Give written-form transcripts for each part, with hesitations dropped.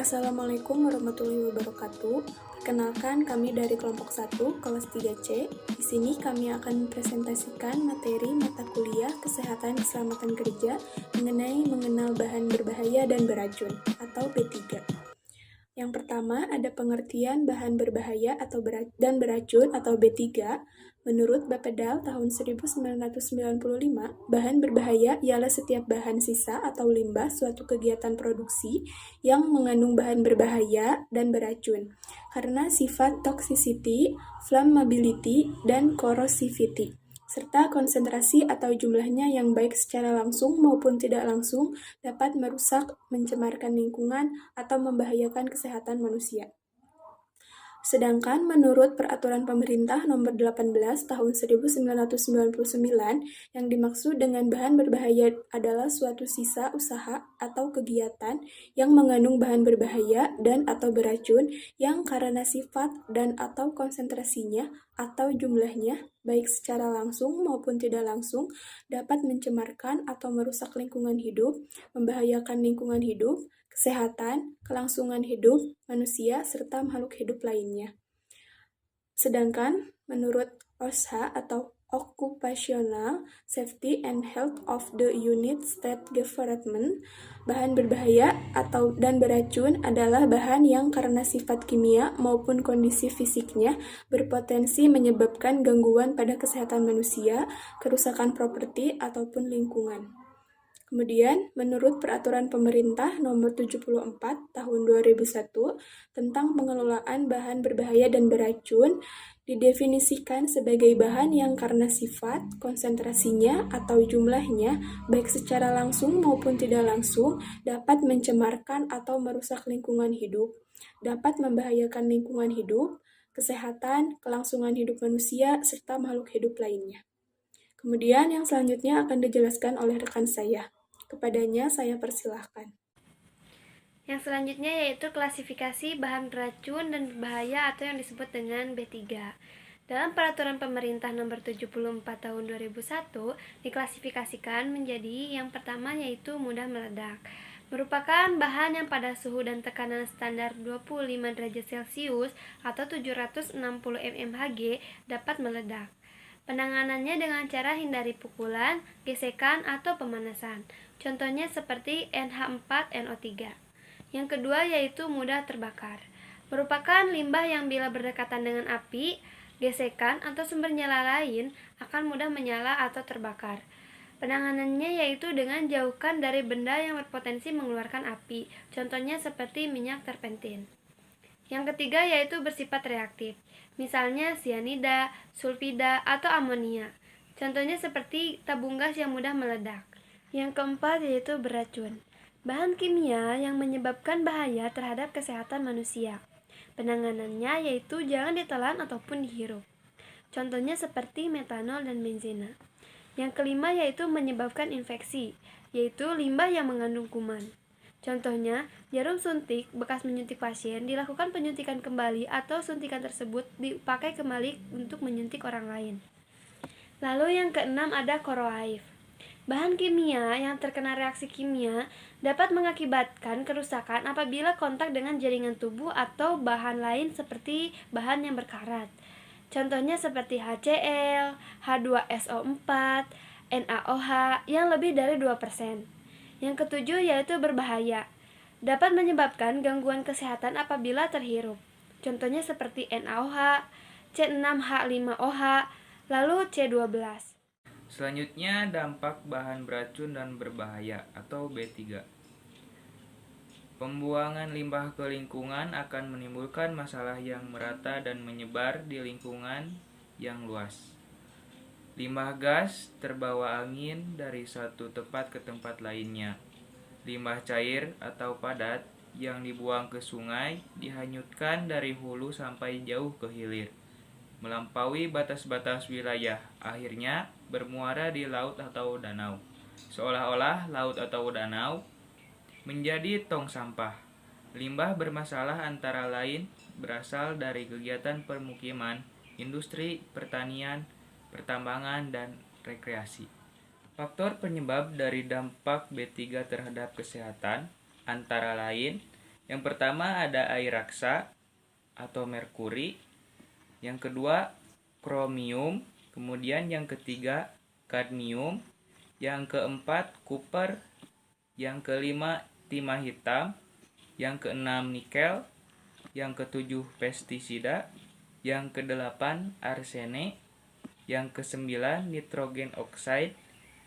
Assalamualaikum warahmatullahi wabarakatuh. Perkenalkan, kami dari kelompok 1, kelas 3C. Di sini kami akan mempresentasikan materi mata kuliah Kesehatan Keselamatan Kerja mengenai mengenal bahan berbahaya dan beracun atau B3. Yang pertama, ada pengertian bahan berbahaya dan beracun atau B3. Menurut Bapedal tahun 1995, bahan berbahaya ialah setiap bahan sisa atau limbah suatu kegiatan produksi yang mengandung bahan berbahaya dan beracun karena sifat toxicity, flammability, dan corrosivity, serta konsentrasi atau jumlahnya yang baik secara langsung maupun tidak langsung dapat merusak, mencemarkan lingkungan, atau membahayakan kesehatan manusia. Sedangkan menurut Peraturan Pemerintah Nomor 18 Tahun 1999, yang dimaksud dengan bahan berbahaya adalah suatu sisa usaha atau kegiatan yang mengandung bahan berbahaya dan atau beracun yang karena sifat dan atau konsentrasinya atau jumlahnya, baik secara langsung maupun tidak langsung, dapat mencemarkan atau merusak lingkungan hidup, membahayakan lingkungan hidup, kesehatan, kelangsungan hidup manusia, serta makhluk hidup lainnya. Sedangkan menurut OSHA atau Occupational Safety and Health of the United States Government, bahan berbahaya dan beracun adalah bahan yang karena sifat kimia maupun kondisi fisiknya berpotensi menyebabkan gangguan pada kesehatan manusia, kerusakan properti, ataupun lingkungan. Kemudian, menurut Peraturan Pemerintah Nomor 74 Tahun 2001 tentang pengelolaan bahan berbahaya dan beracun, didefinisikan sebagai bahan yang karena sifat, konsentrasinya, atau jumlahnya, baik secara langsung maupun tidak langsung, dapat mencemarkan atau merusak lingkungan hidup, dapat membahayakan lingkungan hidup, kesehatan, kelangsungan hidup manusia, serta makhluk hidup lainnya. Kemudian yang selanjutnya akan dijelaskan oleh rekan saya. Kepadanya saya persilahkan. Yang selanjutnya yaitu klasifikasi bahan beracun dan berbahaya atau yang disebut dengan B3. Dalam Peraturan Pemerintah Nomor 74 Tahun 2001 diklasifikasikan menjadi yang pertama yaitu mudah meledak. Merupakan bahan yang pada suhu dan tekanan standar 25 derajat Celcius atau 760 mmHg dapat meledak. Penanganannya dengan cara hindari pukulan, gesekan, atau pemanasan. Contohnya seperti NH4NO3. Yang kedua yaitu mudah terbakar. Merupakan limbah yang bila berdekatan dengan api, gesekan, atau sumber nyala lain akan mudah menyala atau terbakar. Penanganannya yaitu dengan jauhkan dari benda yang berpotensi mengeluarkan api. Contohnya seperti minyak terpentin. Yang ketiga yaitu bersifat reaktif. Misalnya sianida, sulfida, atau amonia. Contohnya seperti tabung gas yang mudah meledak. Yang keempat yaitu beracun. Bahan kimia yang menyebabkan bahaya terhadap kesehatan manusia. Penanganannya yaitu jangan ditelan ataupun dihirup. Contohnya seperti metanol dan benzina. Yang kelima yaitu menyebabkan infeksi, yaitu limbah yang mengandung kuman. Contohnya, jarum suntik bekas menyuntik pasien dilakukan penyuntikan kembali atau suntikan tersebut dipakai kembali untuk menyuntik orang lain. Lalu yang keenam ada koroatif. Bahan kimia yang terkena reaksi kimia dapat mengakibatkan kerusakan apabila kontak dengan jaringan tubuh atau bahan lain seperti bahan yang berkarat. Contohnya seperti HCl, H2SO4, NaOH yang lebih dari 2%. Yang ketujuh yaitu berbahaya. Dapat menyebabkan gangguan kesehatan apabila terhirup. Contohnya seperti NaOH, C6H5OH, lalu C12. Selanjutnya, dampak bahan beracun dan berbahaya atau B3. Pembuangan limbah ke lingkungan akan menimbulkan masalah yang merata dan menyebar di lingkungan yang luas. Limbah gas terbawa angin dari satu tempat ke tempat lainnya. Limbah cair atau padat yang dibuang ke sungai dihanyutkan dari hulu sampai jauh ke hilir, melampaui batas-batas wilayah, akhirnya bermuara di laut atau danau. Seolah-olah laut atau danau menjadi tong sampah. Limbah bermasalah antara lain berasal dari kegiatan permukiman, industri, pertanian, pertambangan, dan rekreasi. Faktor penyebab dari dampak B3 terhadap kesehatan antara lain Yang pertama ada air raksa atau merkuri, yang kedua kromium, kemudian yang ketiga kadmium, yang keempat kuper, yang kelima timah hitam, yang keenam nikel, yang ketujuh pestisida, yang kedelapan arsene, yang kesembilan nitrogen oxide,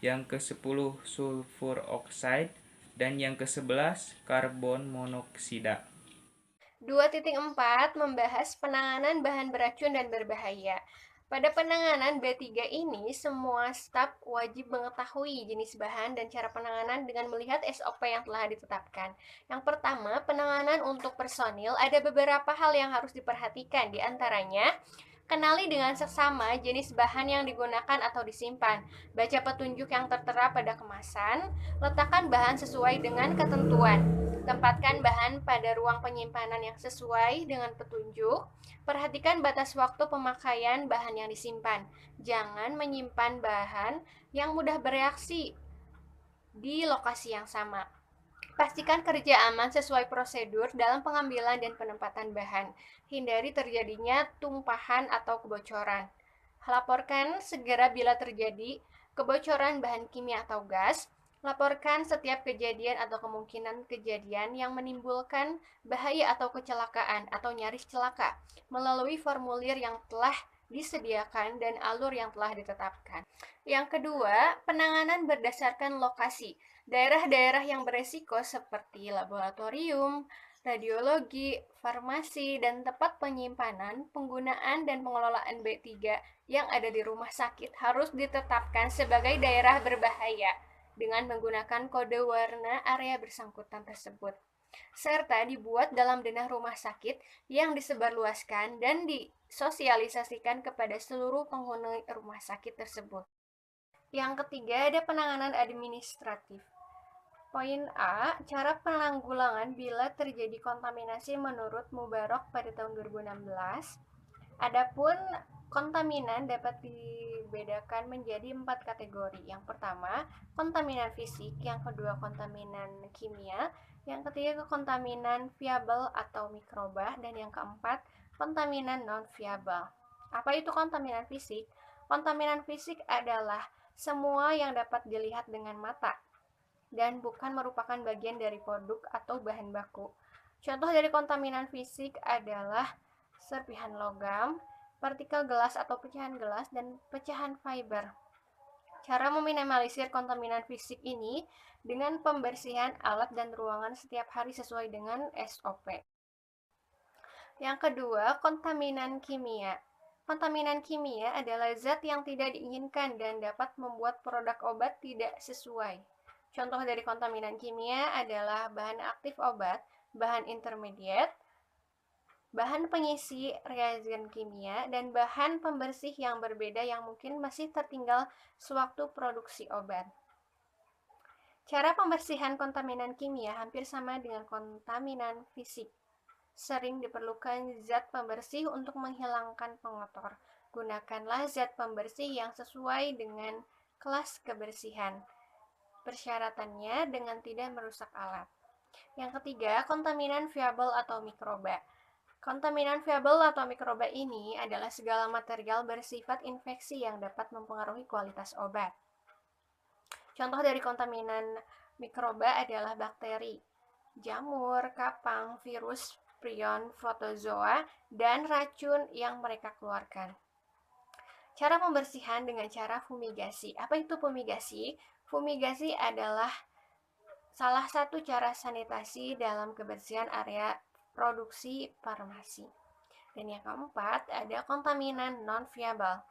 yang kesepuluh sulfur oxide, dan yang ke-11 karbon monoksida. 2.4 membahas penanganan bahan beracun dan berbahaya. Pada penanganan B3 ini, semua staf wajib mengetahui jenis bahan dan cara penanganan dengan melihat SOP yang telah ditetapkan. Yang pertama, penanganan untuk personil ada beberapa hal yang harus diperhatikan, di antaranya kenali dengan seksama jenis bahan yang digunakan atau disimpan. Baca petunjuk yang tertera pada kemasan. Letakkan bahan sesuai dengan ketentuan. Tempatkan bahan pada ruang penyimpanan yang sesuai dengan petunjuk. Perhatikan batas waktu pemakaian bahan yang disimpan. Jangan menyimpan bahan yang mudah bereaksi di lokasi yang sama. Pastikan kerja aman sesuai prosedur dalam pengambilan dan penempatan bahan. Hindari terjadinya tumpahan atau kebocoran. Laporkan segera bila terjadi kebocoran bahan kimia atau gas. Laporkan setiap kejadian atau kemungkinan kejadian yang menimbulkan bahaya atau kecelakaan atau nyaris celaka melalui formulir yang telah disediakan dan alur yang telah ditetapkan. Yang kedua, penanganan berdasarkan lokasi. Daerah-daerah yang beresiko seperti laboratorium, radiologi, farmasi, dan tempat penyimpanan, penggunaan dan pengelolaan B3 yang ada di rumah sakit harus ditetapkan sebagai daerah berbahaya dengan menggunakan kode warna area bersangkutan tersebut, serta dibuat dalam denah rumah sakit yang disebarluaskan dan disosialisasikan kepada seluruh penghuni rumah sakit tersebut. Yang ketiga, ada penanganan administratif. Poin A, cara penanggulangan bila terjadi kontaminasi menurut Mubarok pada tahun 2016. Adapun kontaminan dapat dibedakan menjadi 4 kategori. Yang pertama, kontaminan fisik, yang kedua kontaminan kimia, yang ketiga kontaminan viabel atau mikroba, dan yang keempat kontaminan non-viabel. Apa itu kontaminan fisik? Kontaminan fisik adalah semua yang dapat dilihat dengan mata dan bukan merupakan bagian dari produk atau bahan baku. Contoh dari kontaminan fisik adalah serpihan logam, partikel gelas atau pecahan gelas, dan pecahan fiber. Cara meminimalisir kontaminan fisik ini dengan pembersihan alat dan ruangan setiap hari sesuai dengan SOP. Yang kedua, kontaminan kimia. Kontaminan kimia adalah zat yang tidak diinginkan dan dapat membuat produk obat tidak sesuai. Contoh dari kontaminan kimia adalah bahan aktif obat, bahan intermediate, bahan pengisi reagen kimia, dan bahan pembersih yang berbeda yang mungkin masih tertinggal sewaktu produksi obat. Cara pembersihan kontaminan kimia hampir sama dengan kontaminan fisik. Sering diperlukan zat pembersih untuk menghilangkan pengotor. Gunakanlah zat pembersih yang sesuai dengan kelas kebersihan. Persyaratannya dengan tidak merusak alat. Yang ketiga, kontaminan viabel atau mikroba. Kontaminan viabel atau mikroba ini adalah segala material bersifat infeksi yang dapat mempengaruhi kualitas obat. Contoh dari kontaminan mikroba adalah bakteri, jamur, kapang, virus, prion, protozoa, dan racun yang mereka keluarkan. Cara pembersihan dengan cara fumigasi. Apa itu fumigasi? Fumigasi adalah salah satu cara sanitasi dalam kebersihan area produksi farmasi. Dan yang keempat, ada kontaminan non-viabel.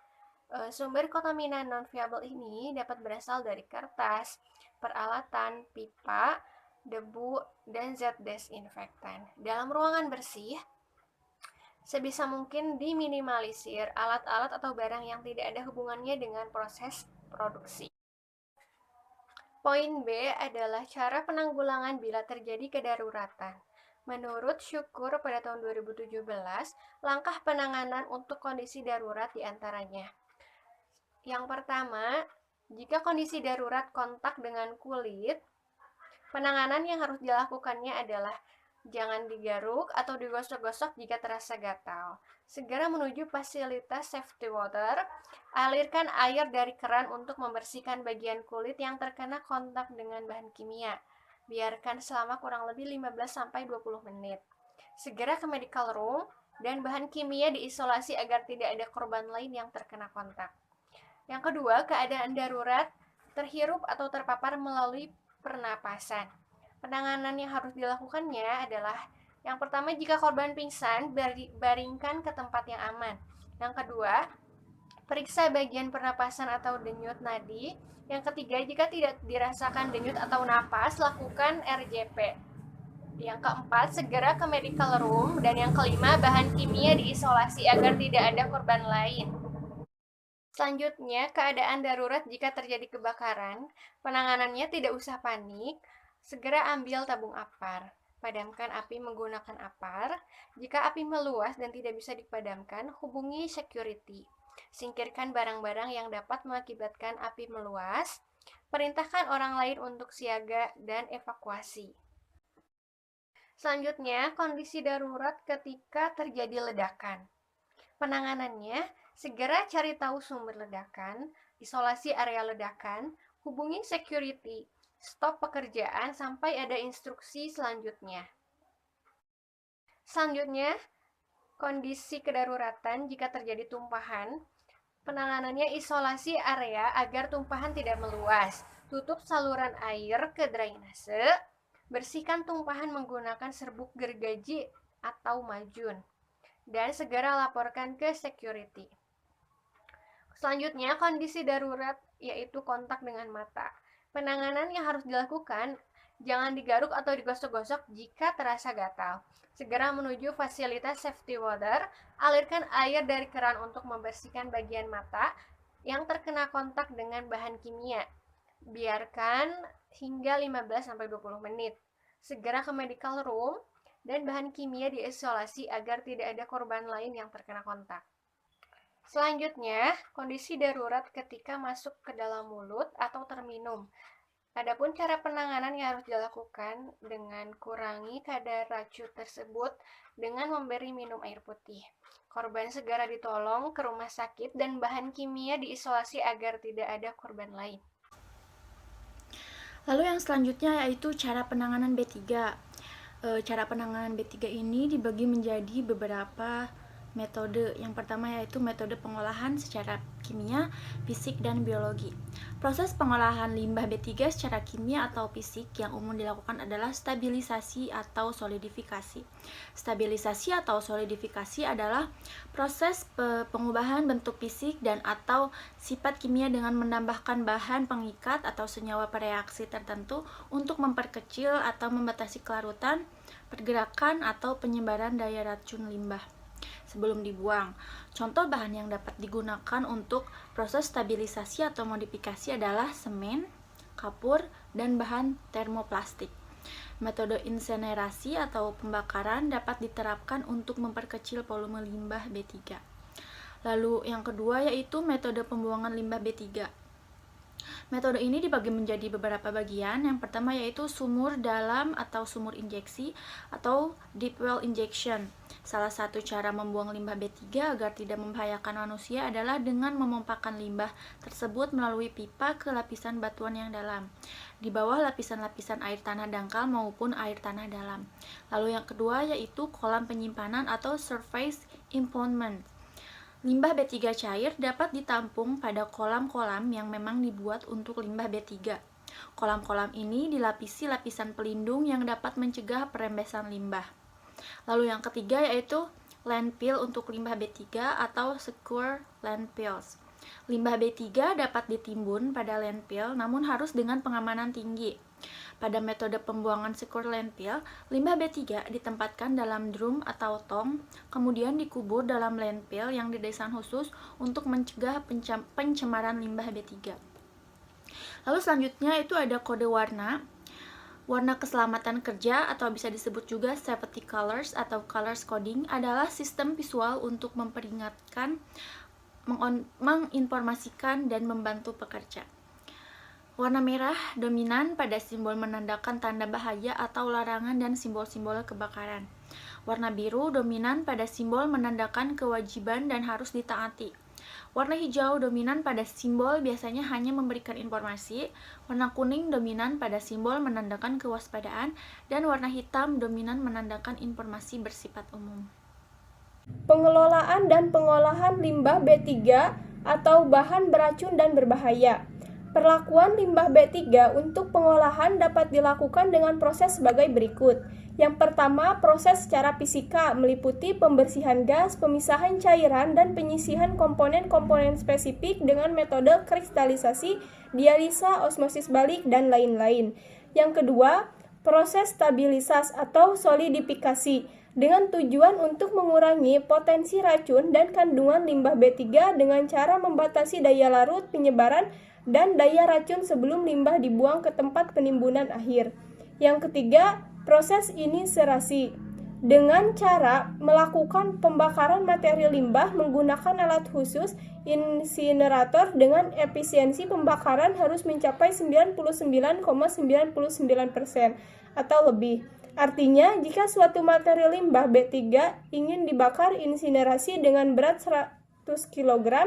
Sumber kontaminan non-viabel ini dapat berasal dari kertas, peralatan, pipa, debu, dan zat desinfektan. Dalam ruangan bersih, sebisa mungkin diminimalisir alat-alat atau barang yang tidak ada hubungannya dengan proses produksi. Poin B adalah cara penanggulangan bila terjadi kedaruratan. Menurut Syukur pada tahun 2017, langkah penanganan untuk kondisi darurat diantaranya. Yang pertama, jika kondisi darurat kontak dengan kulit, penanganan yang harus dilakukannya adalah Jangan digaruk atau digosok-gosok jika terasa gatal. Segera menuju fasilitas safety water. Alirkan air dari keran untuk membersihkan bagian kulit yang terkena kontak dengan bahan kimia. Biarkan selama kurang lebih 15-20 menit. Segera ke medical room dan bahan kimia diisolasi agar tidak ada korban lain yang terkena kontak. Yang kedua, keadaan darurat terhirup atau terpapar melalui pernapasan. Penanganan yang harus dilakukannya adalah yang pertama, jika korban pingsan, baringkan ke tempat yang aman. Yang kedua, periksa bagian pernapasan atau denyut nadi. Yang ketiga, jika tidak dirasakan denyut atau napas, lakukan RJP. Yang keempat, segera ke medical room. Dan yang kelima, bahan kimia diisolasi agar tidak ada korban lain. Selanjutnya, keadaan darurat jika terjadi kebakaran. Penanganannya tidak usah panik. Segera ambil tabung apar. Padamkan api menggunakan apar. Jika api meluas dan tidak bisa dipadamkan, hubungi security. Singkirkan barang-barang yang dapat mengakibatkan api meluas. Perintahkan orang lain untuk siaga dan evakuasi. Selanjutnya, kondisi darurat ketika terjadi ledakan. Penanganannya, segera cari tahu sumber ledakan, isolasi area ledakan, hubungi security, stop pekerjaan sampai ada instruksi selanjutnya. Selanjutnya, kondisi kedaruratan jika terjadi tumpahan. Penanganannya isolasi area agar tumpahan tidak meluas. Tutup saluran air ke drainase. Bersihkan tumpahan menggunakan serbuk gergaji atau majun. Dan segera laporkan ke security. Selanjutnya, kondisi darurat yaitu kontak dengan mata. Penanganan yang harus dilakukan, jangan digaruk atau digosok-gosok jika terasa gatal. Segera menuju fasilitas safety water, alirkan air dari keran untuk membersihkan bagian mata yang terkena kontak dengan bahan kimia. Biarkan hingga 15-20 menit. Segera ke medical room dan bahan kimia diisolasi agar tidak ada korban lain yang terkena kontak. Selanjutnya, kondisi darurat ketika masuk ke dalam mulut atau terminum. Adapun cara penanganan yang harus dilakukan dengan kurangi kadar racun tersebut dengan memberi minum air putih. Korban segera ditolong ke rumah sakit dan bahan kimia diisolasi agar tidak ada korban lain. Lalu yang selanjutnya yaitu cara penanganan B3. Cara penanganan B3 ini dibagi menjadi beberapa metode. Yang pertama yaitu metode pengolahan secara kimia, fisik, dan biologi. Proses pengolahan limbah B3 secara kimia atau fisik yang umum dilakukan adalah stabilisasi atau solidifikasi. Stabilisasi atau solidifikasi adalah proses pengubahan bentuk fisik dan atau sifat kimia dengan menambahkan bahan pengikat atau senyawa bereaksi tertentu untuk memperkecil atau membatasi kelarutan, pergerakan, atau penyebaran daya racun limbah sebelum dibuang. Contoh bahan yang dapat digunakan untuk proses stabilisasi atau modifikasi adalah semen, kapur, dan bahan termoplastik. Metode insenerasi atau pembakaran dapat diterapkan untuk memperkecil volume limbah B3. Lalu yang kedua yaitu metode pembuangan limbah B3. Metode ini dibagi menjadi beberapa bagian. Yang pertama yaitu sumur dalam atau sumur injeksi atau deep well injection. Salah satu cara membuang limbah B3 agar tidak membahayakan manusia adalah dengan memompakan limbah tersebut melalui pipa ke lapisan batuan yang dalam, di bawah lapisan-lapisan air tanah dangkal maupun air tanah dalam. Lalu yang kedua yaitu kolam penyimpanan atau surface impoundment. Limbah B3 cair dapat ditampung pada kolam-kolam yang memang dibuat untuk limbah B3. Kolam-kolam ini dilapisi lapisan pelindung yang dapat mencegah perembesan limbah. Lalu yang ketiga yaitu landfill untuk limbah B3 atau secure landfills. Limbah B3 dapat ditimbun pada landfill namun harus dengan pengamanan tinggi. Pada metode pembuangan secure landfill, limbah B3 ditempatkan dalam drum atau tong, kemudian dikubur dalam landfill yang didesain khusus untuk mencegah pencemaran limbah B3. Lalu selanjutnya itu ada kode warna. Warna keselamatan kerja atau bisa disebut juga safety colors atau colors coding adalah sistem visual untuk memperingatkan, menginformasikan, dan membantu pekerja. Warna merah dominan pada simbol menandakan tanda bahaya atau larangan dan simbol-simbol kebakaran. Warna biru dominan pada simbol menandakan kewajiban dan harus ditaati. Warna hijau dominan pada simbol biasanya hanya memberikan informasi. Warna kuning dominan pada simbol menandakan kewaspadaan, dan warna hitam dominan menandakan informasi bersifat umum. Pengelolaan dan pengolahan limbah B3 atau bahan beracun dan berbahaya. Perlakuan limbah B3 untuk pengolahan dapat dilakukan dengan proses sebagai berikut. Yang pertama, proses secara fisika meliputi pembersihan gas, pemisahan cairan, dan penyisihan komponen-komponen spesifik dengan metode kristalisasi, dialisa, osmosis balik, dan lain-lain. Yang kedua, proses stabilisasi atau solidifikasi dengan tujuan untuk mengurangi potensi racun dan kandungan limbah B3 dengan cara membatasi daya larut, penyebaran, dan daya racun sebelum limbah dibuang ke tempat penimbunan akhir. Yang ketiga, proses incinerasi dengan cara melakukan pembakaran materi limbah menggunakan alat khusus insinerator dengan efisiensi pembakaran harus mencapai 99,99% atau lebih. Artinya, jika suatu materi limbah B3 ingin dibakar insinerasi dengan berat 100 kg,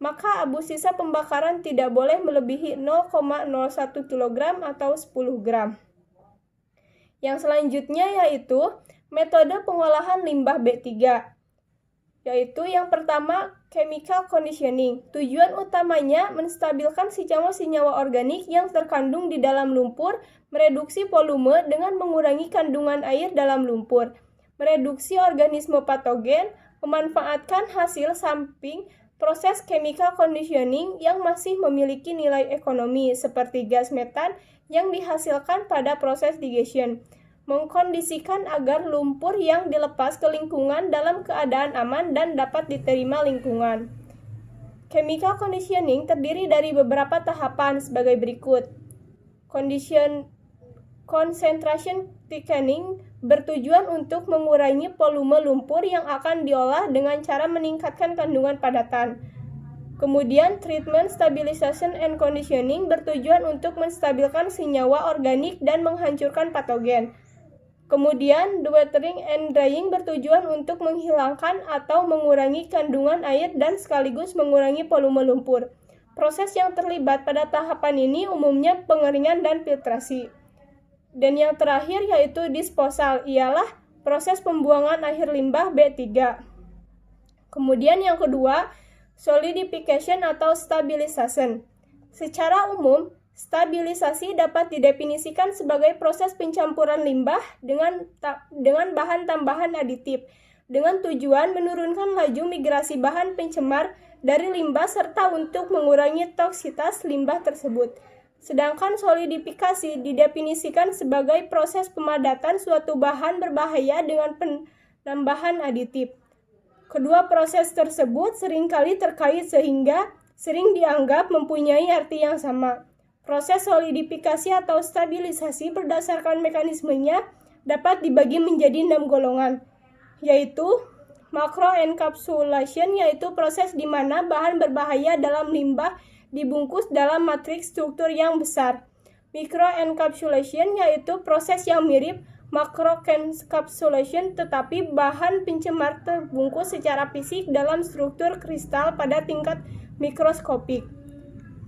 maka abu sisa pembakaran tidak boleh melebihi 0,01 kg atau 10 gram. Yang selanjutnya yaitu metode pengolahan limbah B3, yaitu yang pertama chemical conditioning. Tujuan utamanya menstabilkan senyawa-senyawa organik yang terkandung di dalam lumpur, mereduksi volume dengan mengurangi kandungan air dalam lumpur, mereduksi organisme patogen, memanfaatkan hasil samping proses chemical conditioning yang masih memiliki nilai ekonomi seperti gas metan yang dihasilkan pada proses digestion, mengkondisikan agar lumpur yang dilepas ke lingkungan dalam keadaan aman dan dapat diterima lingkungan. Chemical conditioning terdiri dari beberapa tahapan sebagai berikut. Concentration thickening bertujuan untuk mengurangi volume lumpur yang akan diolah dengan cara meningkatkan kandungan padatan. Kemudian, treatment stabilization and conditioning bertujuan untuk menstabilkan senyawa organik dan menghancurkan patogen. Kemudian, dewatering and drying bertujuan untuk menghilangkan atau mengurangi kandungan air dan sekaligus mengurangi volume lumpur. Proses yang terlibat pada tahapan ini umumnya pengeringan dan filtrasi. Dan yang terakhir yaitu disposal, ialah proses pembuangan akhir limbah B3. Kemudian yang kedua, solidification atau stabilization. Secara umum, stabilisasi dapat didefinisikan sebagai proses pencampuran limbah dengan bahan tambahan aditif, dengan tujuan menurunkan laju migrasi bahan pencemar dari limbah serta untuk mengurangi toksitas limbah tersebut. Sedangkan solidifikasi didefinisikan sebagai proses pemadatan suatu bahan berbahaya dengan penambahan aditif. Kedua proses tersebut seringkali terkait sehingga sering dianggap mempunyai arti yang sama. Proses solidifikasi atau stabilisasi berdasarkan mekanismenya dapat dibagi menjadi 6 golongan, yaitu macroencapsulation, yaitu proses di mana bahan berbahaya dalam limbah dibungkus dalam matriks struktur yang besar. Microencapsulation yaitu proses yang mirip macroencapsulation tetapi bahan pencemar terbungkus secara fisik dalam struktur kristal pada tingkat mikroskopik.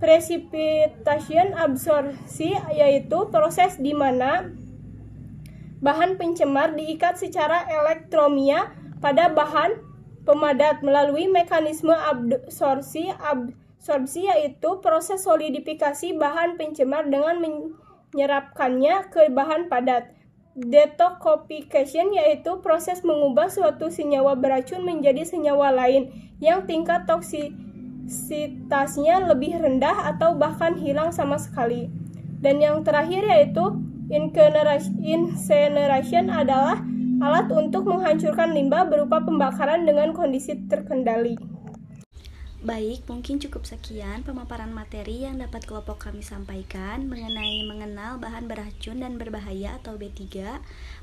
Precipitation absorpsi yaitu proses di mana bahan pencemar diikat secara elektromia pada bahan pemadat melalui mekanisme absorpsi yaitu proses solidifikasi bahan pencemar dengan menyerapkannya ke bahan padat. Detoxification yaitu proses mengubah suatu senyawa beracun menjadi senyawa lain yang tingkat toksisitasnya lebih rendah atau bahkan hilang sama sekali. Dan yang terakhir yaitu incineration adalah alat untuk menghancurkan limbah berupa pembakaran dengan kondisi terkendali. Baik, mungkin cukup sekian pemaparan materi yang dapat kelompok kami sampaikan mengenai mengenal bahan beracun dan berbahaya atau B3.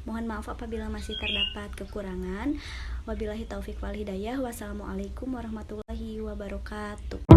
Mohon maaf apabila masih terdapat kekurangan. Wabillahi taufik wal hidayah. Wassalamualaikum warahmatullahi wabarakatuh.